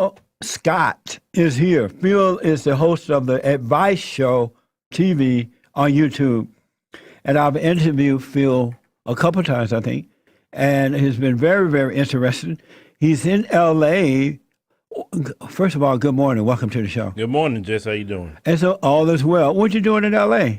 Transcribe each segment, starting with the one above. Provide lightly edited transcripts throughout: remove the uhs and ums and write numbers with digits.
Oh, Scott is here. Phil is the host of the Advice Show TV on YouTube. And I've interviewed Phil a couple times, I think, and he's been very, very interesting. He's in LA. First of all, good morning. Welcome to the show. Good morning, Jess. How you doing? And so all is well. What you doing in LA?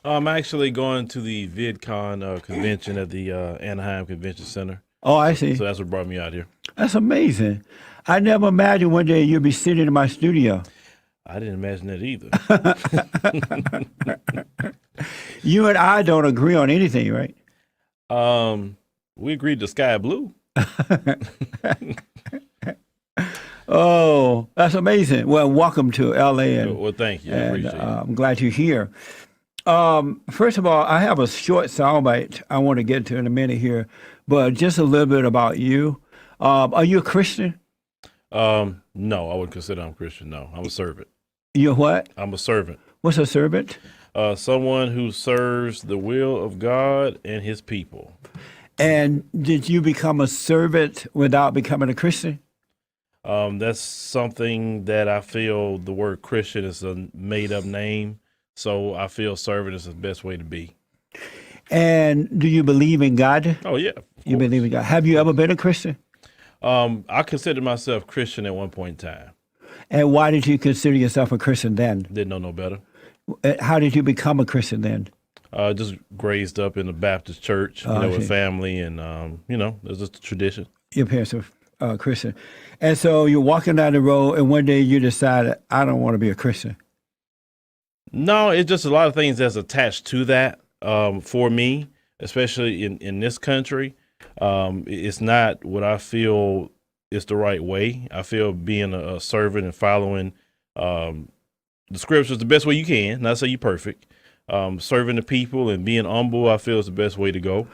I'm actually going to the VidCon convention at the Anaheim Convention Center. Oh, I see. So that's what brought me out here. That's amazing. I never imagined one day you'd be sitting in my studio. I didn't imagine that either. You and I don't agree on anything, right? We agreed to sky blue. Oh, that's amazing. Well, welcome to LA. Well, thank you. I appreciate it. I'm glad you're here. First of all, I have a short soundbite I want to get to in a minute here, but just a little bit about you. Are you a Christian? No, I wouldn't consider I'm Christian. No, I'm a servant. You're what? I'm a servant. What's a servant? Someone who serves the will of God and his people. And did you become a servant without becoming a Christian? That's something that I feel the word Christian is a made up name. So I feel servant is the best way to be. And do you believe in God? Oh, yeah. You believe in God. Have you ever been a Christian? I considered myself Christian at one point in time. And why did you consider yourself a Christian then? Didn't know no better. How did you become a Christian then? Just raised up in the Baptist church, with family and, there's just a tradition. Your parents are Christian. And so you're walking down the road and one day you decided, I don't want to be a Christian. No, it's just a lot of things that's attached to that for me, especially in this country. It's not what I feel is the right way. I feel being a servant and following the scriptures the best way you can. Not say you're perfect. Serving the people and being humble, I feel is the best way to go.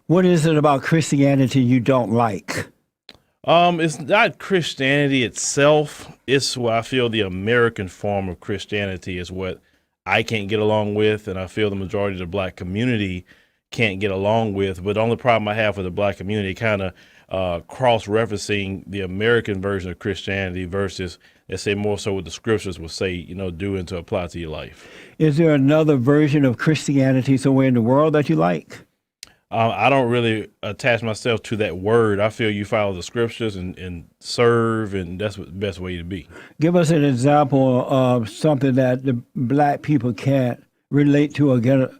What is it about Christianity you don't like? It's not Christianity itself. It's what I feel the American form of Christianity is what I can't get along with, and I feel the majority of the black community can't get along with. But the only problem I have with the black community kind of cross-referencing the American version of Christianity versus, let's say, more so what the scriptures will say, do and to apply to your life. Is there another version of Christianity somewhere in the world that you like? I don't really attach myself to that word. I feel you follow the scriptures and serve, and that's the best way to be. Give us an example of something that the black people can't relate to or get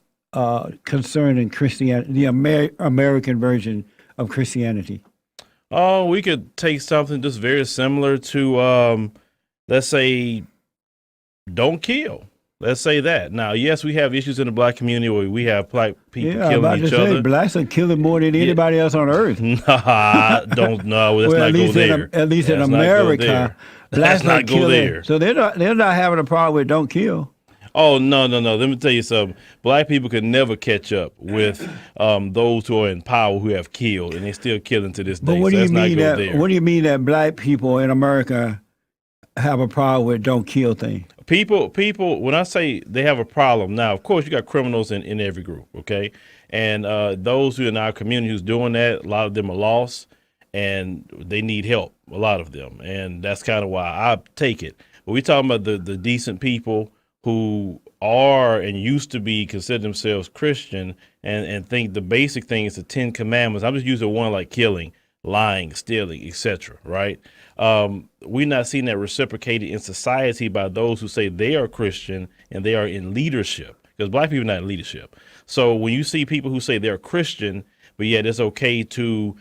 concerning Christianity, the American version of Christianity. Oh, we could take something just very similar to, let's say, don't kill. Let's say that. Now, yes, we have issues in the black community where we have black people killing each other. Blacks are killing more than anybody else on earth. Nah, don't know. Let's not go there. At least in America, blacks not go there. So they're not having a problem with don't kill. Oh, no. Let me tell you something. Black people could never catch up with those who are in power who have killed, and they're still killing to this day. But what do you mean that black people in America have a problem with don't kill thing? People, when I say they have a problem, now, of course, you got criminals in every group, okay? And those who in our community who's doing that, a lot of them are lost, and they need help, a lot of them. And that's kind of why I take it. But we're talking about the decent people who are and used to be consider themselves Christian and think the basic thing is the 10 Commandments. I'm just using one like killing, lying, stealing, etc., right? We're not seeing that reciprocated in society by those who say they are Christian and they are in leadership, because black people are not in leadership. So when you see people who say they're Christian, but yet it's okay to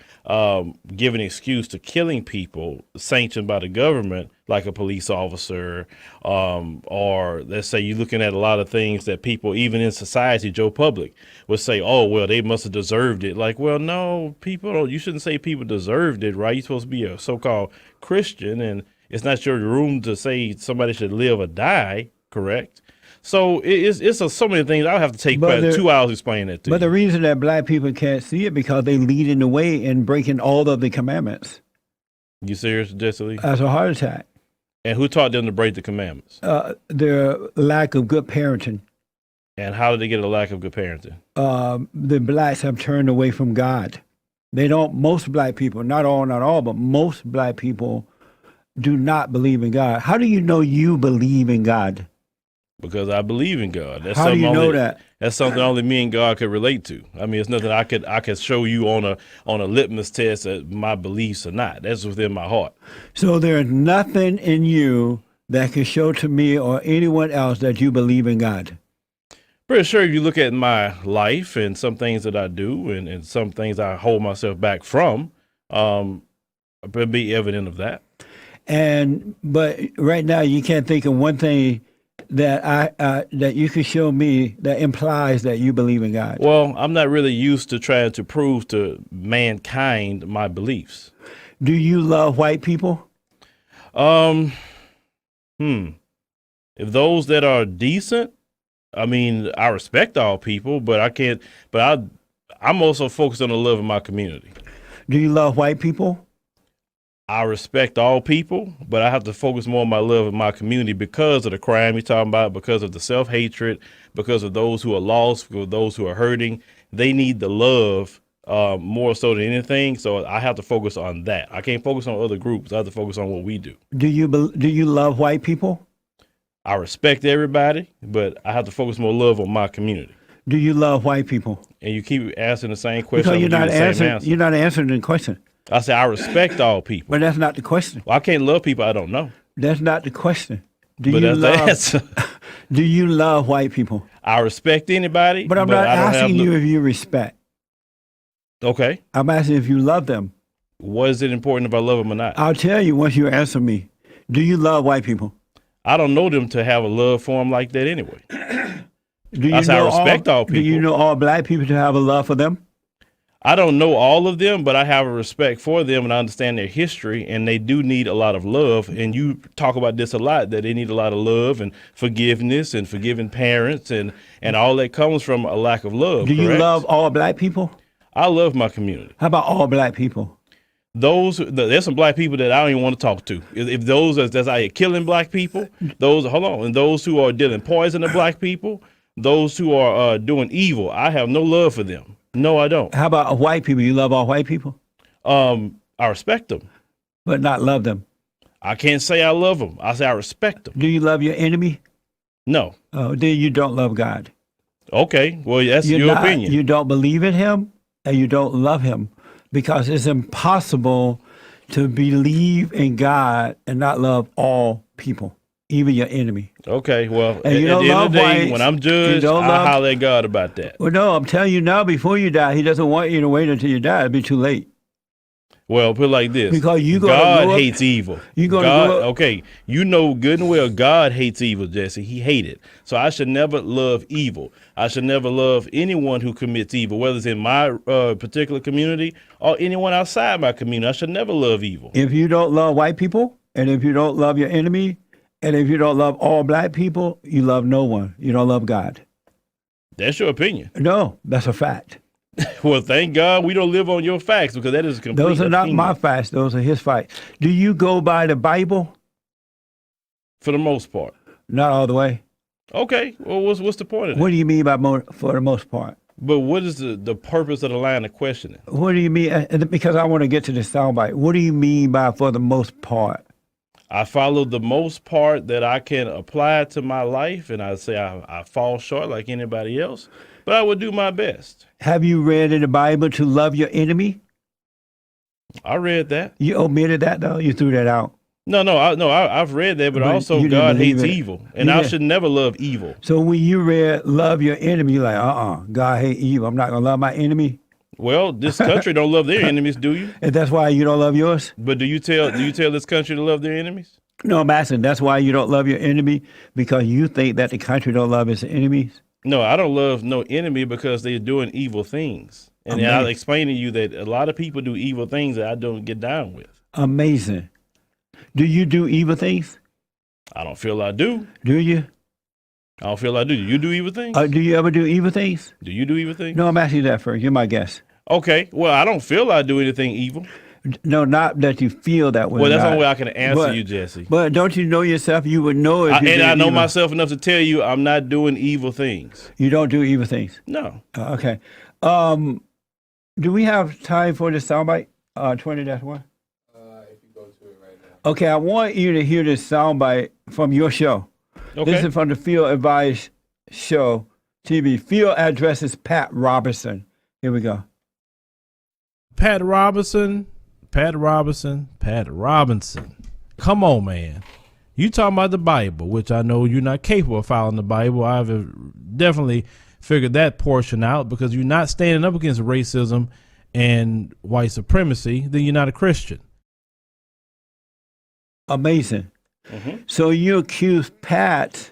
give an excuse to killing people sanctioned by the government, like a police officer, or let's say you're looking at a lot of things that people, even in society, Joe Public, would say, oh, well, they must have deserved it. Like, well, no, you shouldn't say people deserved it, right? You're supposed to be a so-called Christian, and it's not your room to say somebody should live or die, correct? So it's so many things. I'll have to take 2 hours to explain that to you. But the reason that black people can't see it because they leading the way in breaking all of the commandments. You serious, Jesse? That's a heart attack. And who taught them to break the commandments? Their lack of good parenting. And how did they get a lack of good parenting? The blacks have turned away from God. They don't. Most black people, not all, but most black people do not believe in God. How do you know you believe in God? Because I believe in God. That's How do something you know only, that? That's something only me and God could relate to. I mean, it's nothing I could show you on a litmus test that my beliefs or not. That's within my heart. So there's nothing in you that can show to me or anyone else that you believe in God. Pretty sure if you look at my life and some things that I do and some things I hold myself back from, it'd be evident of that. But right now you can't think of one thing that that you could show me that implies that you believe in God. Well, I'm not really used to trying to prove to mankind my beliefs. Do you love white people? If those that are decent, I mean, I respect all people, but I can't. But I'm also focused on the love of my community. Do you love white people? I respect all people, but I have to focus more on my love of my community because of the crime you're talking about, because of the self-hatred, because of those who are lost, for those who are hurting. They need the love more so than anything. So I have to focus on that. I can't focus on other groups. I have to focus on what we do. Do you love white people? I respect everybody, but I have to focus more love on my community. Do you love white people? And you keep asking the same question. Because you're not answering the question. I say I respect all people. But that's not the question. Well, I can't love people I don't know. That's not the question. But that's the answer. Do you love white people? I respect anybody. But I'm not asking you if you respect. Okay. I'm asking if you love them. What is it important if I love them or not? I'll tell you once you answer me. Do you love white people? I don't know them to have a love for them like that anyway. I respect all people. Do you know all black people to have a love for them? I don't know all of them, but I have a respect for them and I understand their history, and they do need a lot of love. And you talk about this a lot, that they need a lot of love and forgiveness and forgiving parents and all that comes from a lack of love. Do you love all black people? I love my community. How about all black people? There's some black people that I don't even want to talk to. If those that's out here killing black people, and those who are dealing poison to black people, those who are doing evil, I have no love for them. No, I don't. How about white people? You love all white people? I respect them. But not love them? I can't say I love them. I say I respect them. Do you love your enemy? No. Oh, then you don't love God. Okay, well, that's your opinion. You don't believe in him and you don't love him because it's impossible to believe in God and not love all people, even your enemy. Okay, well, and at the end of the day, when I'm judged, I holler at God about that. Well, no, I'm telling you now, before you die, he doesn't want you to wait until you die. It'll be too late. Well, put it like this. Because God hates evil. God, okay, you know good and well God hates evil, Jesse. He hates it. So I should never love evil. I should never love anyone who commits evil, whether it's in my particular community or anyone outside my community. I should never love evil. If you don't love white people, and if you don't love your enemy, and if you don't love all black people, you love no one. You don't love God. That's your opinion. No, that's a fact. Well, thank God we don't live on your facts, because that is a complete Those are not opinion. my facts. Those are his facts. Do you go by the Bible? For the most part. Not all the way. Okay. Well, what's the point of that? What do you mean by for the most part? But what is the purpose of the line of questioning? What do you mean? Because I want to get to the soundbite. What do you mean by for the most part? I follow the most part that I can apply to my life, and I say I fall short like anybody else, but I would do my best. Have you read in the Bible to love your enemy? I read that. You omitted that, though? You threw that out? I've read that, but also God hates evil, and I should never love evil. So when you read love your enemy, you're like, God hates evil. I'm not going to love my enemy. Well, this country don't love their enemies, do you? And that's why you don't love yours? But do you tell this country to love their enemies? No, I'm asking, that's why you don't love your enemy, because you think that the country don't love its enemies? No, I don't love no enemy because they're doing evil things. And I'll explain to you that a lot of people do evil things that I don't get down with. Amazing. Do you do evil things? I don't feel I do. Do you? I don't feel I do. Do you do evil things? Do you ever do evil things? Do you do evil things? No, I'm asking you that first. You're my guest. Okay. Well, I don't feel I do anything evil. No, not that you feel that way. Well, that's the only way I can answer you, Jesse. But don't you know yourself? You would know if I know myself enough to tell you I'm not doing evil things. You don't do evil things? No. Okay. Do we have time for the soundbite? 20-1? If you go to it right now. Okay, I want you to hear this soundbite from your show. Okay. This is from the Field Advice Show TV. Field addresses Pat Robertson. Here we go. Pat Robinson. Come on, man. You talking about the Bible, which I know you're not capable of following the Bible. I've definitely figured that portion out, because you're not standing up against racism and white supremacy, then you're not a Christian. Amazing. So you accuse Pat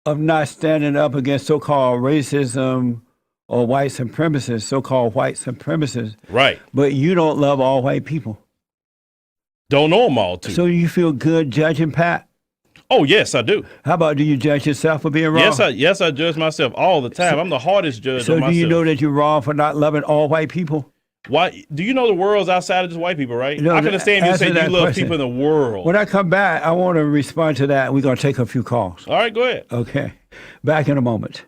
of not standing up against so-called racism or white supremacists, so-called white supremacists. Right. But you don't love all white people. Don't know them all, too. So you feel good judging Pat? Oh, yes, I do. How about, do you judge yourself for being wrong? Yes, I judge myself all the time. I'm the hardest judge So of do myself. you know that you're wrong for not loving all white people? Why? Do you know the world's outside of just white people, right? No, I can understand if you answer say you that love question. people in the world. When I come back, I want to respond to that. We're going to take a few calls. All right, go ahead. Okay. Back in a moment.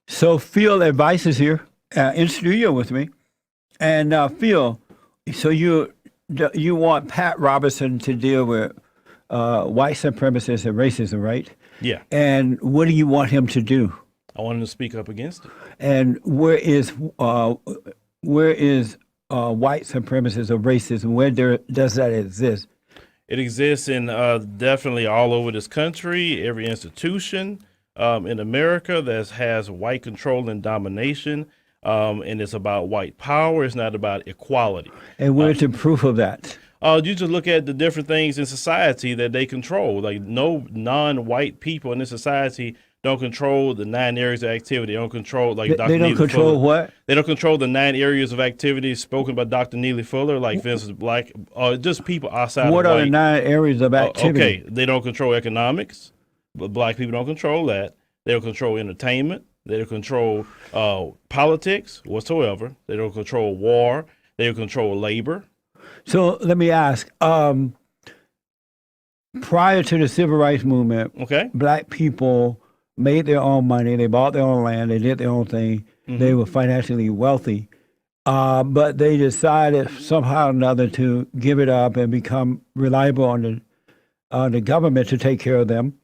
So Phil Advice is here in studio with me. And Phil, so you want Pat Robertson to deal with white supremacists and racism, right? Yeah. And what do you want him to do? I want him to speak up against it. And where is white supremacists or racism? Where does that exist? It exists in definitely all over this country, every institution in America that has white control and domination. And it's about white power. It's not about equality. And where's the proof of that? You just look at the different things in society that they control. Like, no non-white people in this society don't control the 9 areas of activity. They don't control, like Dr. They don't Neely control Fuller. what? They don't control the 9 areas of activity spoken by Dr. Neely Fuller, like, for instance, black, just people outside What of are white. the 9 areas of activity? Okay, they don't control economics, but black people don't control that. They don't control entertainment. They don't control politics whatsoever. They don't control war. They don't control labor. So let me ask, prior to the civil rights movement, Okay. black people made their own money, they bought their own land, they did their own thing, they were financially wealthy, but they decided somehow or another to give it up and become reliable on the government to take care of them.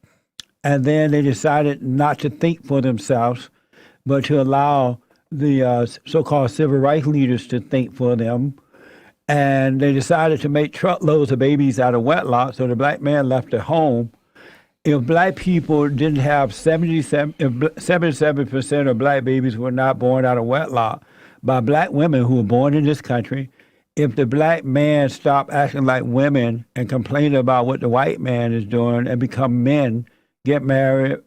And then they decided not to think for themselves, but to allow the so-called civil rights leaders to think for them. And they decided to make truckloads of babies out of wedlock, so the black man left at home. If black people didn't have 77% of black babies were not born out of wedlock by black women who were born in this country, if the black man stopped acting like women and complaining about what the white man is doing and become men, get married,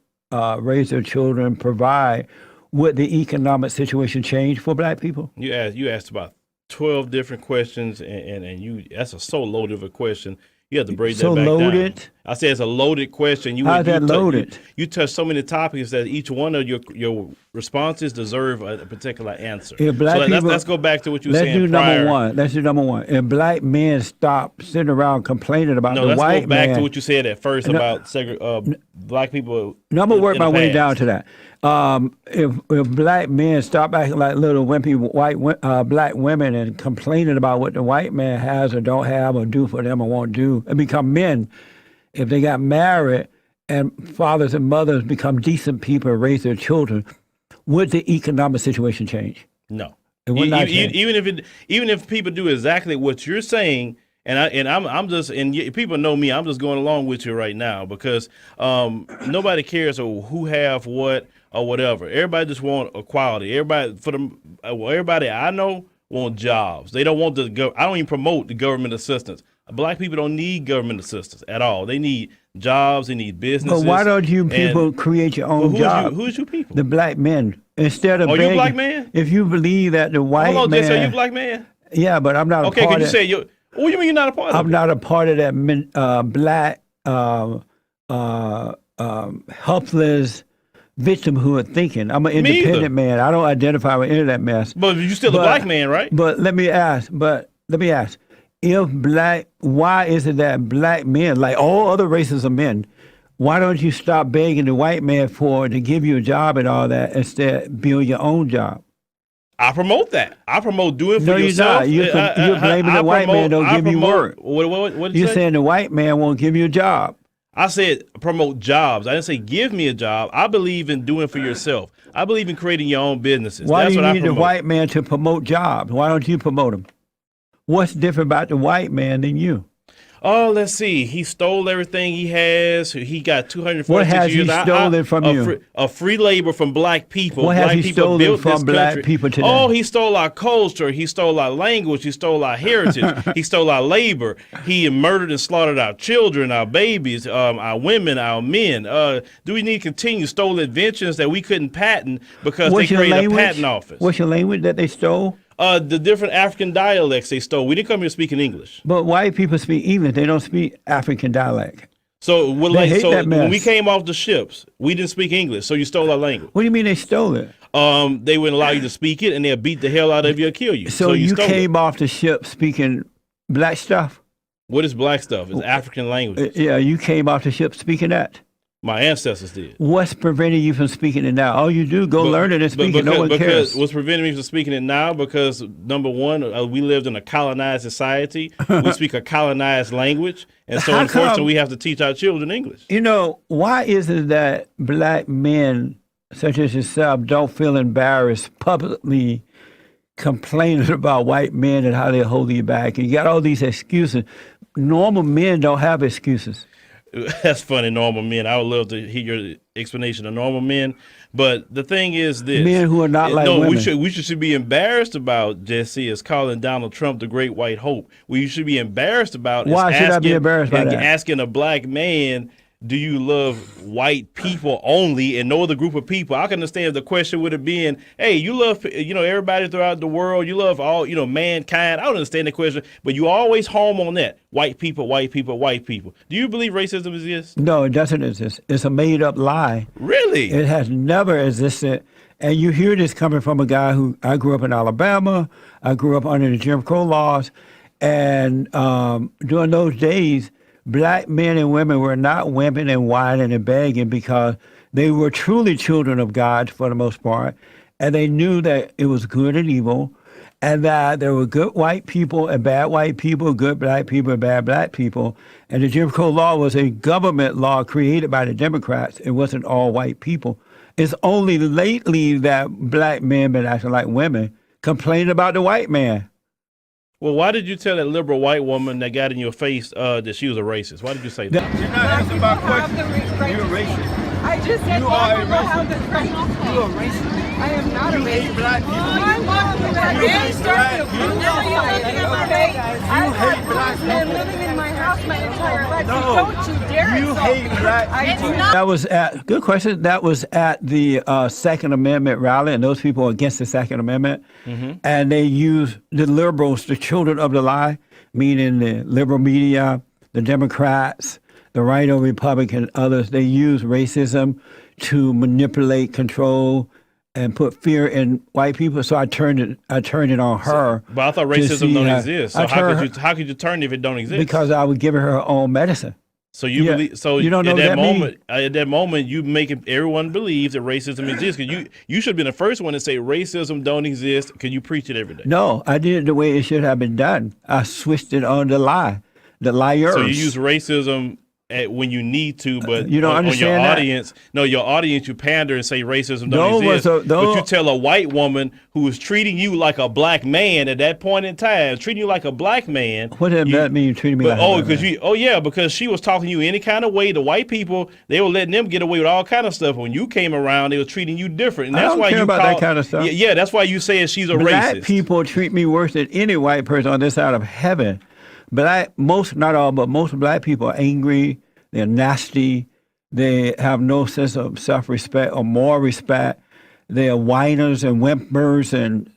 raise their children, provide, would the economic situation change for black people? You asked about 12 different questions, and that's a so loaded of a question. You have to break So that back loaded? down. I said it's a loaded question. How's that loaded? You touch so many topics that each one of your responses deserve a particular answer. If black people, let's go back to what you were let's saying do prior. number one. Let's do number one. If black men stop sitting around complaining about No, the let's white go back man, to what you said at first about black people. no, I'm gonna work in my the way past. down to that. If black men stop acting like little wimpy black women and complaining about what the white man has or don't have or do for them or won't do, and become men, if they got married and fathers and mothers become decent people and raise their children, would the economic situation change? No. It would not change. Even if people do exactly what you're saying, I'm just, people know me, I'm just going along with you right now, because nobody cares who have what or whatever. Everybody just want equality. Everybody I know want jobs. They don't want I don't even promote the government assistance. Black people don't need government assistance at all. They need jobs. They need businesses. But why don't you people create your own job? Who's you people? The black men. Instead of you begging, black man? If you believe that the white Hold on, man, Jess, are you black man? Yeah, but I'm not a Okay, part can you of say you? What do you mean you're not a part of I'm it? not a part of that black helpless victimhood thinking. I'm an Me either. independent man. I don't identify with any of that mess. But you're still a black man, right? But let me ask. Why is it that black men, like all other races of men, why don't you stop begging the white man to give you a job and all that, instead build your own job? I promote that. I promote doing for No, yourself. you're not. You're blaming the white man don't give you work. What did you You're say? saying the white man won't give you a job. I said promote jobs. I didn't say give me a job. I believe in doing for yourself. I believe in creating your own businesses. Why That's do you what need I the promote. white man to promote jobs? Why don't you promote them? What's different about the white man than you? Oh, let's see. He stole everything he has. He got 246 What has he years. stolen from you? A free labor from black people. What has black he people stolen built from this black country. people today? Oh, he stole our culture. He stole our language. He stole our heritage. He stole our labor. He murdered and slaughtered our children, our babies, our women, our men. Do we need to continue? Stole inventions that we couldn't patent because What's they your created language? a patent office. What's your language that they stole? The different African dialects they stole. We didn't come here speaking English. But white people speak English. They don't speak African dialect. So, They hate that mess. when we came off the ships, we didn't speak English, so you stole our language. What do you mean they stole it? They wouldn't allow you to speak it, and they'll beat the hell out of you or kill you. So you stole came it. off the ship speaking black stuff? What is black stuff? It's African language. Yeah, you came off the ship speaking that. My ancestors did. What's preventing you from speaking it now? All you do, go learn it and speak it. No one cares. What's preventing me from speaking it now? Because number one, we lived in a colonized society. We speak a colonized language, and so How unfortunately, come- we have to teach our children English. You know, why is it that black men such as yourself don't feel embarrassed publicly complaining about white men and how they're holding you back? And you got all these excuses. Normal men don't have excuses. That's funny, normal men. I would love to hear your explanation of normal men. But the thing is this. Men who are not like no, women. we should be embarrassed about, Jesse, is calling Donald Trump the great white hope. What you should be embarrassed about Why is should I be embarrassed by that? asking a black man, do you love white people only and no other group of people? I can understand if the question would have been, hey, you love, everybody throughout the world. You love all, mankind. I don't understand the question, but you always home on that. White people, white people, white people. Do you believe racism exists? No, it doesn't exist. It's a made-up lie. Really? It has never existed. And you hear this coming from a guy who, I grew up in Alabama. I grew up under the Jim Crow laws. And during those days, black men and women were not whimpering and whining and begging because they were truly children of God for the most part. And they knew that it was good and evil, and that there were good white people and bad white people, good black people and bad black people. And the Jim Crow law was a government law created by the Democrats. It wasn't all white people. It's only lately that black men been acting like women, complaining about the white man. Well, why did you tell that liberal white woman that got in your face that she was a racist? Why did you say that? You're not asking about questions. You're a racist. I just said You are a people have racist. the right. You're a racist. I am not a You hate racist. black people. I'm not a racist. black people. Now you're looking at my face. I've hate had black black men people. living in my house my entire life. No. So don't you dare You insult hate me. black I people. do not. That was at, good question. That was at the Second Amendment rally, and those people are against the Second Amendment. And they used the liberals, the children of the lie, meaning the liberal media, the Democrats, the right-wing Republican, others. They use racism to manipulate, control, and put fear in white people. So I turned it on her. But I thought to racism see don't how- exist. I So turned how could you turn if it don't exist? because I would give her own medicine. So you Yeah. believe? So You don't know at what that that mean? moment, at that moment, you making everyone believe that racism exists. Cause you should have been the first one to say racism don't exist. Because you preach it every day. No, I did it the way it should have been done. I switched it on the lie, the liars. So you use racism when you need to, but You don't on your understand that? audience, your audience, you pander and say racism Those don't was exist. those- But you tell a white woman who is treating you like a black man at that point in time, treating you like a black man. What does that mean? You treating me But, like that? because she was talking to you any kind of way. The white people, they were letting them get away with all kind of stuff. When you came around, they were treating you different, and I that's don't why care you about call, that kind of stuff. Yeah, that's why you say she's a Black racist. people treat me worse than any white person on this side of heaven. Most, not all, but most black people are angry. They're nasty. They have no sense of self-respect or moral respect. They are whiners and whimpers, and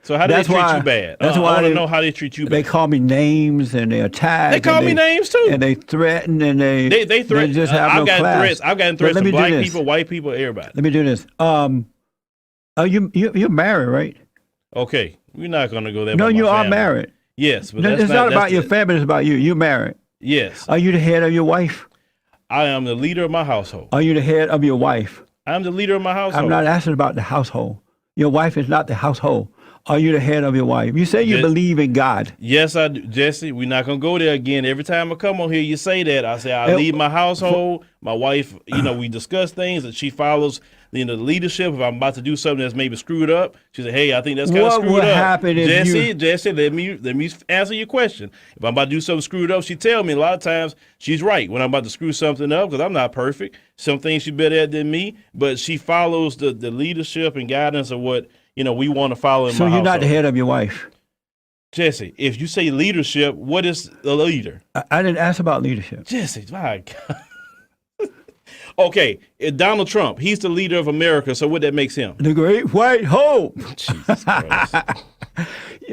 So how do they that's treat why- you bad? That's I why want to know how they treat you They bad. call me names and they attack. They call and me names, too. And they threaten and they They just have I've no gotten class. threats. I've gotten But threats let from me do black this. people, white people, everybody. Let me do this. You're married, right? Okay, we're not going to go there. No, about my you are family. married. Yes, but No, that's it's not that's about your family. It's about you. You're married. Yes, Are you the head of your wife? I am the leader of my household. Are you the head of your wife? I'm the leader of my household. I'm not asking about the household. Your wife is not the household. Are you the head of your wife? You say you Yes. believe in God. Yes, I do. Jesse, we're not going to go there again. Every time I come on here, you say that. I say, I lead my household. My wife, we discuss things that she follows, the leadership. If I'm about to do something that's maybe screwed up, she said, hey, I think that's kind of What screwed would up. happen if Jesse, let me answer your question. If I'm about to do something screwed up, she tell me a lot of times she's right when I'm about to screw something up because I'm not perfect. Some things she's better at than me, but she follows the leadership and guidance of what, we want to follow in So my you're household. not the head of your wife. Jesse, if you say leadership, what is a leader? I didn't ask about leadership. Jesse, my God. Okay, Donald Trump, he's the leader of America, so what that makes him? The great white hope. Jesus Christ.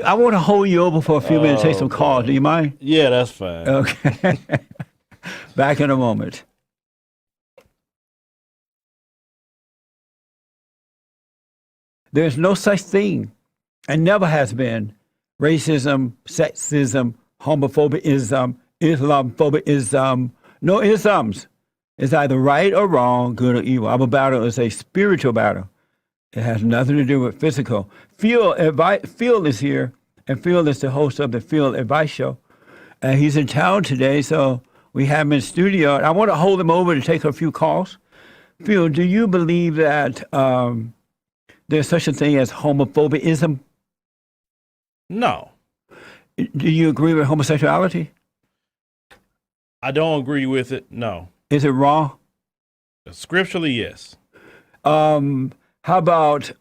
I want to hold you over for a few minutes, take some calls. Do you mind? Yeah, that's fine. Okay. Back in a moment. There's no such thing, and never has been, racism, sexism, homophobism, Islamophobism, no isms. It's either right or wrong, good or evil. Our battle is a spiritual battle. It has nothing to do with physical. Phil is here, and Phil is the host of the Phil Advice Show. And he's in town today, so we have him in studio. I want to hold him over to take a few calls. Phil, do you believe that there's such a thing as homophobism? No, Do you agree with homosexuality? I don't agree with it. No. Is it wrong? Scripturally, yes. How about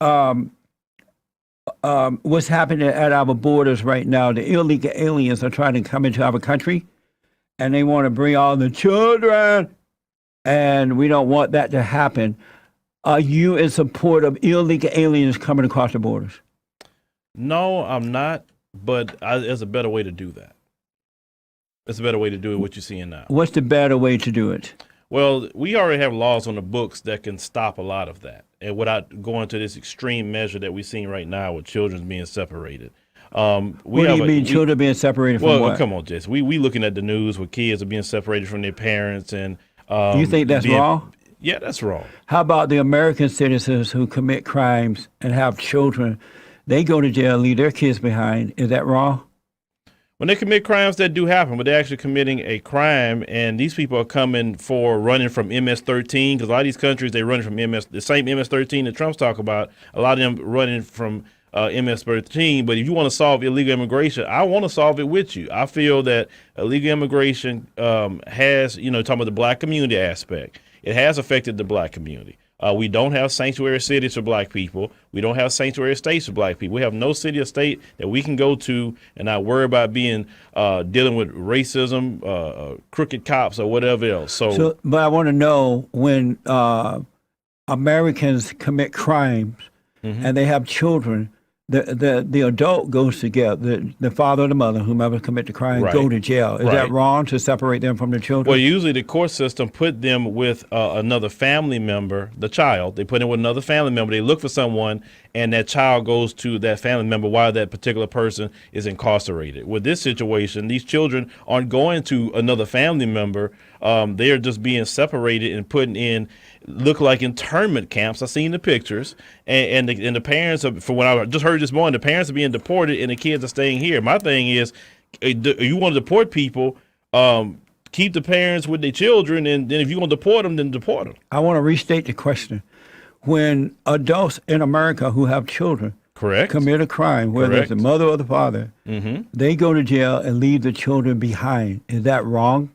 what's happening at our borders right now? The illegal aliens are trying to come into our country, and they want to bring all the children, and we don't want that to happen. Are you in support of illegal aliens coming across the borders? No, I'm not, but there's a better way to do that. There's a better way to do it, what you're seeing now. What's the better way to do it? Well, we already have laws on the books that can stop a lot of that, and without going to this extreme measure that we're seeing right now with children being separated. What do you mean, children being separated from well, what? come on, Jess. We looking at the news where kids are being separated from their parents, and You think that's wrong? Yeah, that's wrong. How about the American citizens who commit crimes and have children? They go to jail, leave their kids behind. Is that wrong? When they commit crimes, that do happen, but they're actually committing a crime, and these people are coming for running from MS-13, because a lot of these countries, they run from the same MS-13 that Trump's talk about, a lot of them running from MS-13. But if you want to solve illegal immigration, I want to solve it with you. I feel that illegal immigration has, talking about the black community aspect, it has affected the black community. We don't have sanctuary cities for black people. We don't have sanctuary states for black people. We have no city or state that we can go to and not worry about being dealing with racism, crooked cops, or whatever else. But I want to know, when Americans commit crimes and they have children, the adult goes together, the father or the mother, whomever commit the crime, Right. go to jail. Is that wrong to separate them from the children? Well, usually the court system put them with another family member, the child. They put in with another family member. They look for someone, and that child goes to that family member while that particular person is incarcerated. With this situation, these children aren't going to another family member. They are just being separated and put in, look like internment camps. I've seen the pictures, and the parents are, from what I just heard this morning, the parents are being deported and the kids are staying here. My thing is, you want to deport people, keep the parents with their children, and then if you want to deport them, then deport them. I want to restate the question. When adults in America who have children Correct. commit a crime, whether it's the Correct. mother or the father, they go to jail and leave the children behind. Is that wrong?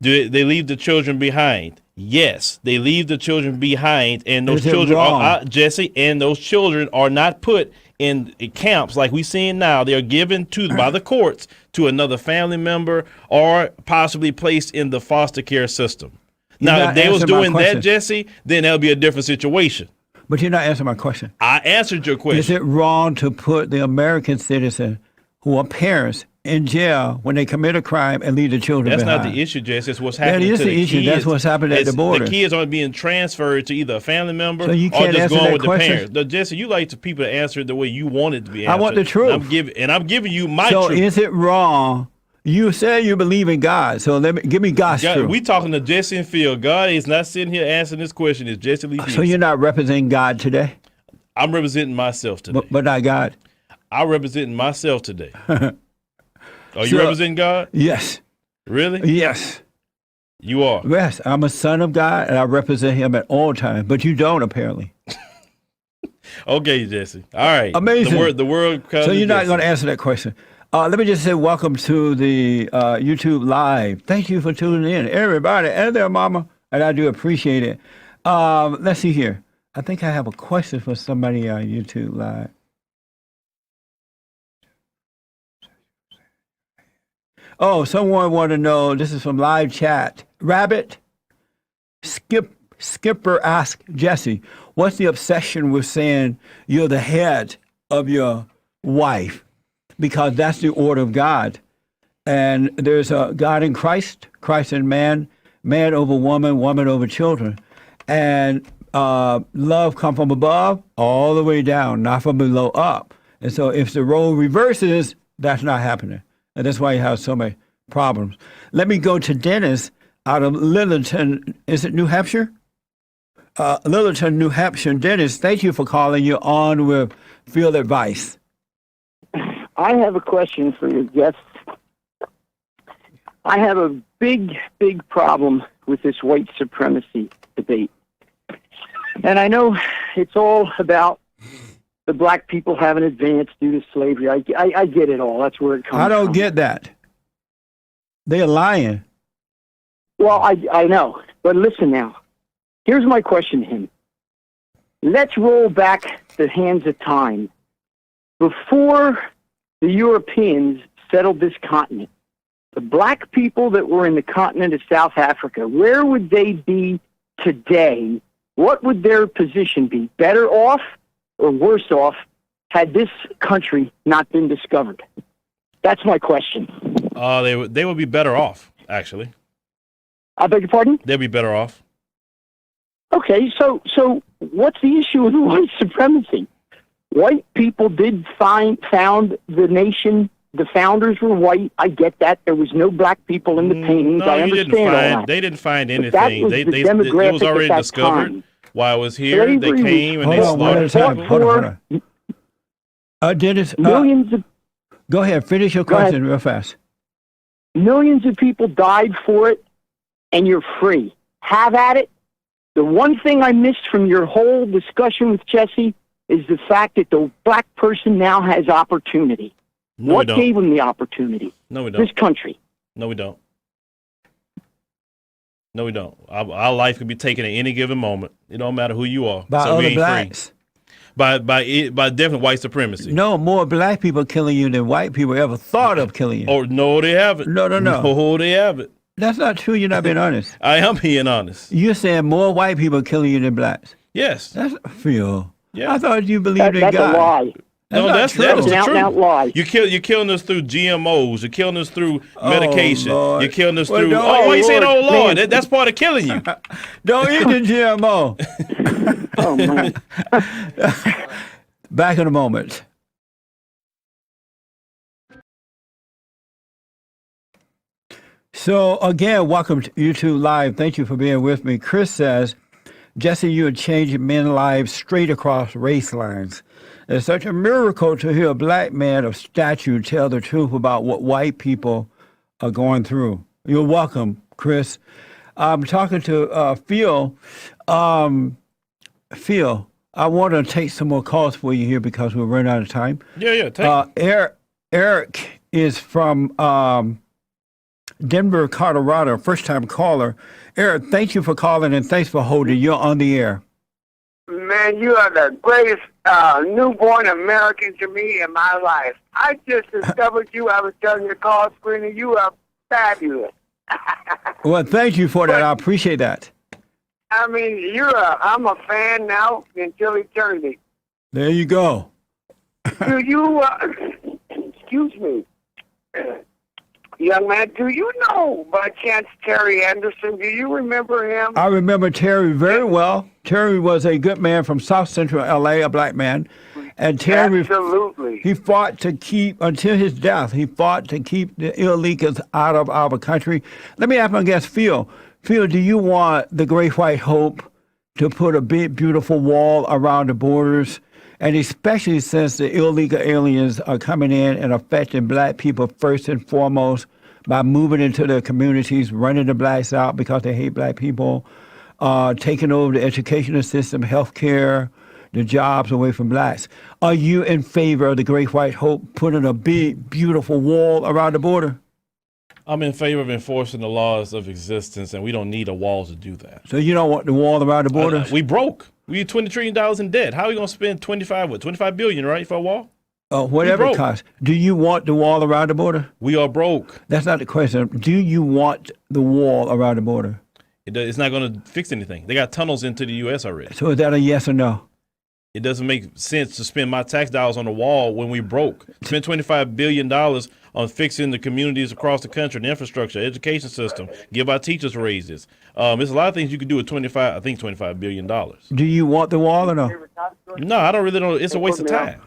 Do they leave the children behind? Yes, they leave the children behind, and those Is it children wrong? are Jesse, and those children are not put in camps like we seeing now. They are given by the courts to another family member, or possibly placed in the foster care system. Now, not if they was answering my doing question. that, Jesse, then that would be a different situation. But you're not answering my question. I answered your Is question. it wrong to put the American citizen who are parents in jail when they commit a crime and leave the children That's behind? not the issue, Jesse. It's what's That happening is to the the issue. kids. That's what's happening at the border. The kids aren't being transferred to either a family member So you or can't just answer going that with question? the parents. No, Jesse, you like to people to answer it the way you want it to be answered. I want the truth. And I'm giving you my So truth. is it wrong? You say you believe in God, so give me God's truth. We talking to Jesse and Phil. God is not sitting here answering this question. It's Jesse Lee. So you're not representing God today? I'm representing myself today. but not God. I'm representing myself today. Are you So- representing God? Yes, Really? yes, You are. yes. I'm a son of God, and I represent Him at all times. But you don't, apparently. Okay, Jesse. All right. Amazing. The world. So you're not going to answer that question. Let me just say welcome to the YouTube Live. Thank you for tuning in, everybody. And there, Mama. And I do appreciate it. Let's see here. I think I have a question for somebody on YouTube Live. Oh, someone want to know, this is from live chat. Rabbit, Skipper asked Jesse, what's the obsession with saying you're the head of your wife? Because that's the order of God. And there's a God in Christ, Christ in man, man over woman, woman over children. And love comes from above all the way down, not from below up. And so if the role reverses, that's not happening. And that's why you have so many problems. Let me go to Dennis out of Littleton. Is it New Hampshire? Littleton, New Hampshire. Dennis, thank you for calling. You're on with Field Advice. I have a question for your guests. I have a big problem with this white supremacy debate. And I know it's all about the black people have an advance due to slavery. I get it all. That's where it comes from. I don't get that. They're lying. Well, I know. But listen now. Here's my question to him. Let's roll back the hands of time. Before the Europeans settled this continent, the black people that were in the continent of South Africa, where would they be today? What would their position be? Better off or worse off had this country not been discovered? That's my question. They would be better off, actually. I beg your pardon? They'd be better off. Okay, so what's the issue with white supremacy? White people did found the nation. The founders were white. I get that. There was no black people in the paintings. No, I you understand didn't all find. that. They didn't find But anything. that was the It demographic was already at that discovered time. while I was here. They Slavery came and was- they Hold on, one at a slaughtered time. people. Hold on. Dennis, Millions of go ahead. Finish your Go ahead. question real fast. millions of people died for it, and you're free. Have at it. The one thing I missed from your whole discussion with Jesse is the fact that the black person now has opportunity. No, What we don't. gave him the opportunity? No, we This don't. country. No, we don't. No, we don't. Our life could be taken at any given moment. It don't matter who you are. By so we other ain't blacks. free. By definite white supremacy. No, more black people killing you than white people ever thought of killing you. Oh no, they haven't. No. No, they haven't. That's not true. You're not being honest. I am being honest. You're saying more white people killing you than blacks. Yes. That's Phil. Yeah. I thought you believed in That's God. a lie. No, not that's true. that is That's the an truth. out-and-out lie. You're killing us through GMOs. You're killing us through medication. Lord. You're killing us Well, through. don't- Oh, why you saying, Lord, "Oh Lord"? man. That's part of killing you. Don't eat the GMO. Oh, man. Back in a moment. So again, welcome to YouTube Live. Thank you for being with me. Chris says, Jesse, you are changing men's lives straight across race lines. It's such a miracle to hear a black man of stature tell the truth about what white people are going through. You're welcome, Chris. I'm talking to Phil. Phil, I want to take some more calls for you here because we're running out of time. Yeah. Take it. Eric is from Denver, Colorado, first-time caller. Eric, thank you for calling and thanks for holding. You're on the air. Man, you are the greatest newborn American to me in my life. I just discovered you. I was telling the call screener, you are fabulous. Well, thank you for that. I appreciate that. I mean, I'm a fan now until eternity. There you go. Do you, excuse me, young man, do you know by chance Terry Anderson? Do you remember him? I remember Terry very well. Terry was a good man from South Central LA, a black man. And Terry, Absolutely. he fought to keep, until his death, he fought to keep the illegals out of our country. Let me ask my guest, Phil. Phil, do you want the Great White Hope to put a big, beautiful wall around the borders and especially since the illegal aliens are coming in and affecting black people first and foremost by moving into their communities, running the blacks out because they hate black people, taking over the educational system, healthcare, the jobs away from blacks. Are you in favor of the Great White Hope putting a big, beautiful wall around the border? I'm in favor of enforcing the laws of existence, and we don't need a wall to do that. So you don't want the wall around the border? We broke. We $20 trillion in debt. How are we going to spend 25 billion, right, for a wall? Whatever it costs. Do you want the wall around the border? We are broke. That's not the question. Do you want the wall around the border? It's not going to fix anything. They got tunnels into the U.S. already. So is that a yes or no? It doesn't make sense to spend my tax dollars on the wall when we broke. Spend $25 billion on fixing the communities across the country, the infrastructure, education system, give our teachers raises. There's a lot of things you could do with $25 billion. Do you want the wall or no? No, I don't really know. It's a waste of time.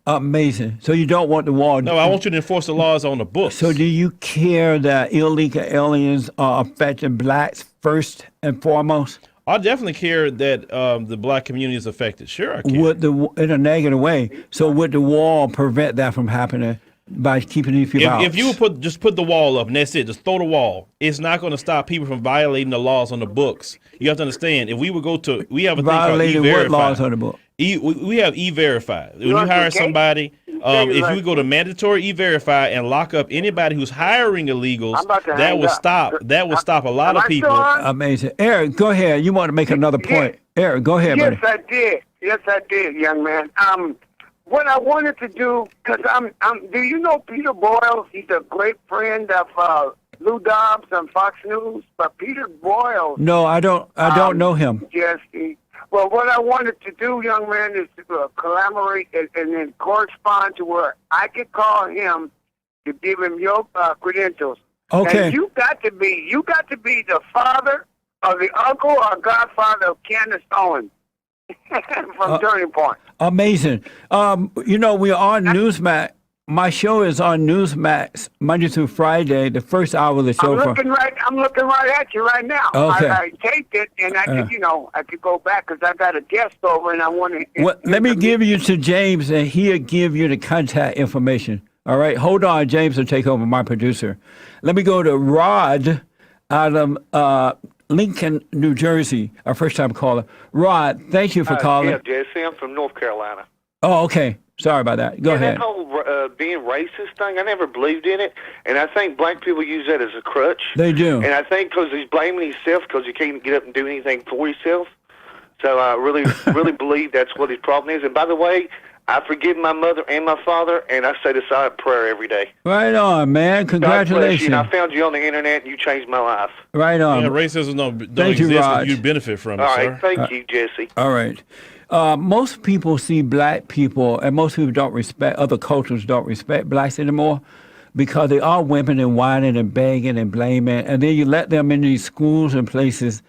Amazing. So you don't want the wall? No, I want you to enforce the laws on the books. So do you care that illegal aliens are affecting blacks first and foremost? I definitely care that the black community is affected. Sure, I care. In a negative way. So would the wall prevent that from happening by keeping these people out? If you would just put the wall up and that's it, just throw the wall, it's not going to stop people from violating the laws on the books. You have to understand, if we would go to, we have a thing called E-Verify. What laws on the book? We have E-Verify. When you hire somebody, if you go to mandatory E-Verify and lock up anybody who's hiring illegals, that will stop a lot of people. Amazing. Eric, go ahead. You want to make another point. Eric, go ahead, buddy. Yes, I did, young man. What I wanted to do, because do you know Peter Boyle? He's a great friend of Lou Dobbs on Fox News. But Peter Boyle. No, I don't know him. Yes. Well, what I wanted to do, young man, is to collaborate and then correspond to where I could call him to give him your credentials. Okay. And you got to be the father or the uncle or godfather of Candace Owens from Turning Point. Amazing. We're on Newsmax. My show is on Newsmax Monday through Friday, the first hour of the show. I'm looking right at you right now. Okay. I taped it, and I could go back because I got a guest over, and I want to. Well, let me give you to James, and he'll give you the contact information. All right, hold on. James will take over, my producer. Let me go to Rod out of Lincoln, New Jersey, our first-time caller. Rod, thank you for calling. Yeah, Jesse, I'm from North Carolina. Oh, okay. Sorry about that. Go ahead. That whole being racist thing, I never believed in it, and I think black people use that as a crutch. They do. And I think because he's blaming himself because he can't get up and do anything for himself. So I really, really believe that's what his problem is. And by the way, I forgive my mother and my father, and I say the silent prayer every day. Right on, man. Congratulations. God bless you. I found you on the internet, and you changed my life. Right on. Yeah, racism don't exist, and you benefit from it, All sir. right, thank you, Jesse. All right. Most people see black people, and most people don't respect, other cultures don't respect blacks anymore because they are whimpering and whining and begging and blaming. And then you let them in these schools and places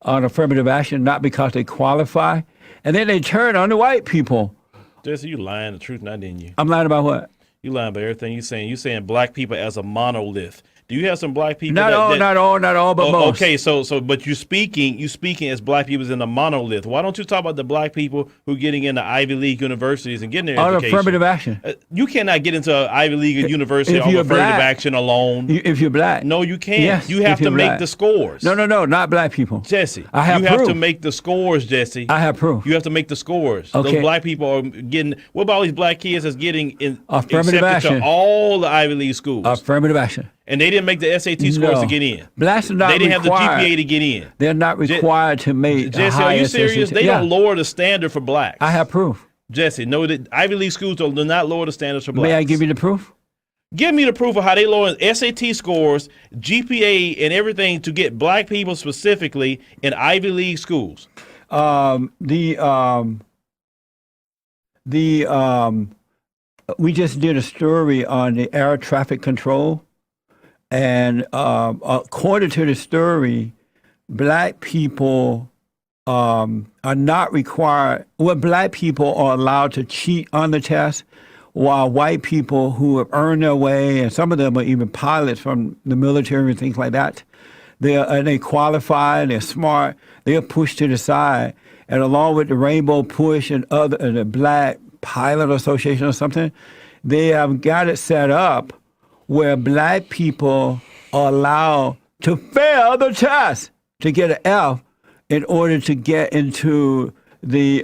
on affirmative action, not because they qualify. And then they turn on the white people. Jesse, you lying. The truth not in you. I'm lying about what? You lying about everything you saying. You saying black people as a monolith. Do you have some black people? Not all, but most. Okay, but you speaking as black people in a monolith. Why don't you talk about the black people who getting into Ivy League universities and getting their education? On affirmative action. You cannot get into Ivy League university on affirmative action alone. If you're black. No, you can't. Yes, you have to make the scores. No, not black people. Jesse, I have proof. You have to make the scores, Jesse. I have proof. You have to make the scores. Okay. Those black people are getting, what about all these black kids that's getting affirmative action to all the Ivy League schools? Affirmative action. And they didn't make the SAT scores to get in. Blacks are not They didn't required. have the GPA to get in. They're not required to make Jesse, are you serious? They don't lower the standard for blacks. I have proof. Jesse, no, the Ivy League schools do not lower the standards for blacks. May I give you the proof? Give me the proof of how they lower SAT scores, GPA, and everything to get black people specifically in Ivy League schools. We just did a story on the air traffic control, and according to the story, black people are not required. Well, black people are allowed to cheat on the test, while white people who have earned their way, and some of them are even pilots from the military and things like that, they qualify, they're smart, they're pushed to the side. and along with the Rainbow Push and the Black Pilot Association or something, they have got it set up where black people are allowed to fail the test to get an F in order to get into the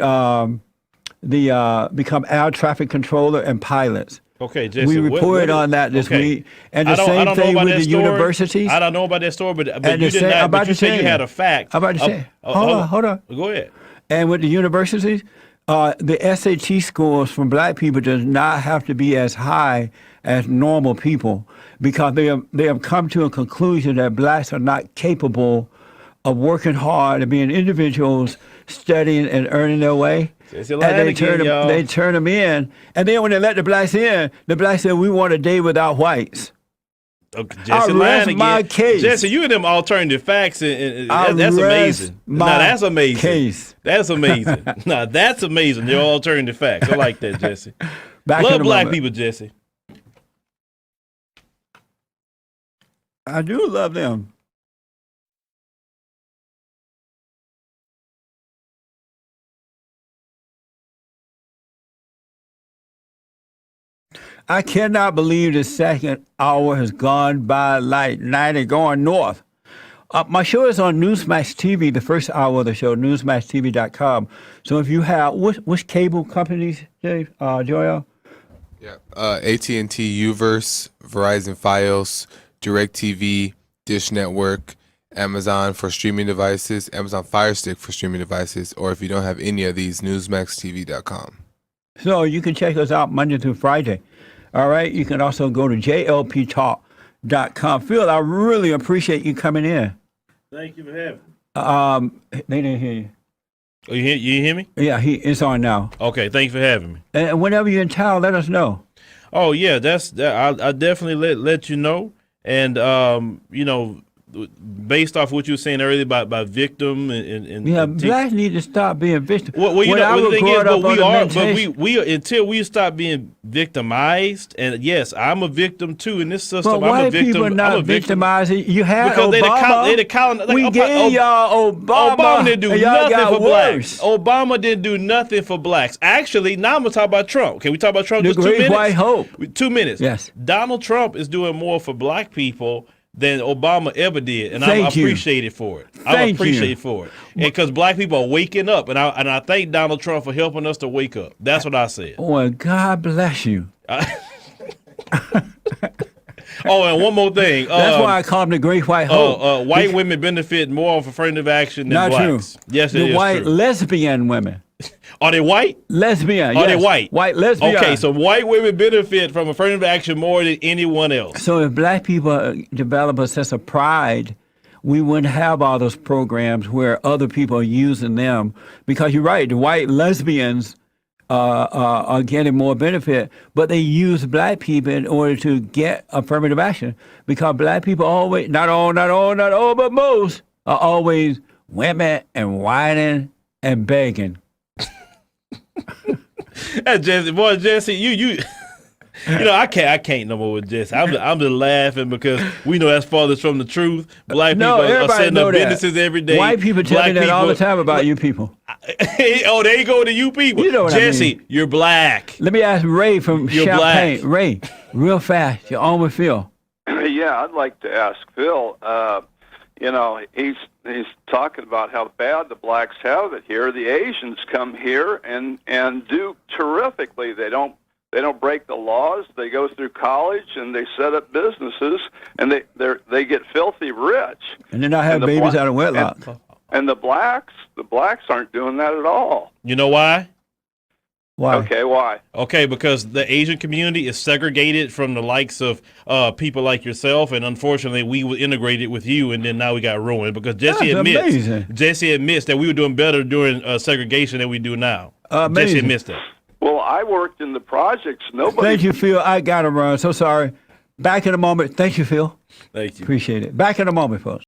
become air traffic controller and pilots. Okay, Jesse. We reported on that this week, and the same thing with the universities. I don't know about that story, but And you the did same- not. I'm But about you to said say you had a fact. I'm about to say, hold on. Go ahead. And with the universities, the SAT scores from black people does not have to be as high as normal people because they have come to a conclusion that blacks are not capable of working hard and being individuals, studying and earning their way. It's like that again, y'all. They turn them in, and then when they let the blacks in, the blacks say, we want a day without whites. Okay, Jesse, I lying rest again. my case. Jesse, you and them alternative facts, and I that's rest amazing. my Now that's amazing. case. That's amazing. Now that's amazing. They're alternative facts. I like that, Jesse. Back in Love a black moment. people, Jesse. I do love them. I cannot believe the second hour has gone by like 90 going north. My show is on Newsmax TV, the first hour of the show, newsmaxtv.com. So if you have, which cable companies, Dave, Joel? Yeah, AT&T, Uverse, Verizon Fios, DirecTV, Dish Network, Amazon for streaming devices, Amazon Fire Stick for streaming devices, or if you don't have any of these, newsmaxtv.com. So you can check us out Monday through Friday. All right. You can also go to jlptalk.com. Phil, I really appreciate you coming in. Thank you for having me. They didn't hear you. Oh, you hear me? Yeah, it's on now. Okay, thank you for having me. And whenever you're in town, let us know. Oh yeah, I definitely let you know, and based off what you were saying earlier about victim and blacks need to stop being victims. Well, When I was growing up on the meditation- we until we stop being victimized, and yes, I'm a victim too in this system. But I'm a white victim. people are I'm a not victim. victimizing. You had Because Obama. they the colon. We gave y'all Obama. Obama didn't do and y'all nothing got for worse. blacks. Obama didn't do nothing for blacks. Actually, now I'm gonna talk about Trump. Can we talk about Trump The just 2 great minutes? white hope. 2 minutes. Yes. Donald Trump is doing more for black people than Obama ever did, and I Thank you. appreciate it for it. I Thank appreciate you. it for it, because black people are waking up, and I thank Donald Trump for helping us to wake up. That's what I said. Oh, and God bless you. Oh, and one more thing. That's why I call him the great white hope. White women benefit more of affirmative action than Not blacks. true. Yes, it the is white true. lesbian women. Are they white? Lesbian. Are yes. they white? White lesbian. Okay, so white women benefit from affirmative action more than anyone else. So if black people develop a sense of pride, we wouldn't have all those programs where other people are using them. Because you're right, the white lesbians are getting more benefit, but they use black people in order to get affirmative action. Because black people always, not all, but most, are always women and whining and begging. Jesse, you know, I can't no more with Jesse. I'm just laughing because we know that's farthest from the truth. Black people are everybody setting know up that. businesses every day. White people tell me that all the time about you people. Oh, there you go to you people. You know what I Jesse, mean. you're black. Let me ask Ray from You're Champaign. black. Ray, real fast, you're on with Phil. Yeah, I'd like to ask Phil. He's talking about how bad the blacks have it here. The Asians come here and do terrifically. They don't break the laws. They go through college and they set up businesses and they get filthy rich. And then I have babies out of wedlock. And the blacks aren't doing that at all. You know why? Why? Okay, why? Okay, because the Asian community is segregated from the likes of people like yourself, and unfortunately, we were integrated with you, and then now we got ruined because Jesse That's amazing. admits that we were doing better during segregation than we do now. Amazing. Jesse admits that. Well, I worked in the projects. Nobody. Thank you, Phil. I got to run. So sorry. Back in a moment. Thank you, Phil. Thank you. Appreciate it. Back in a moment, folks.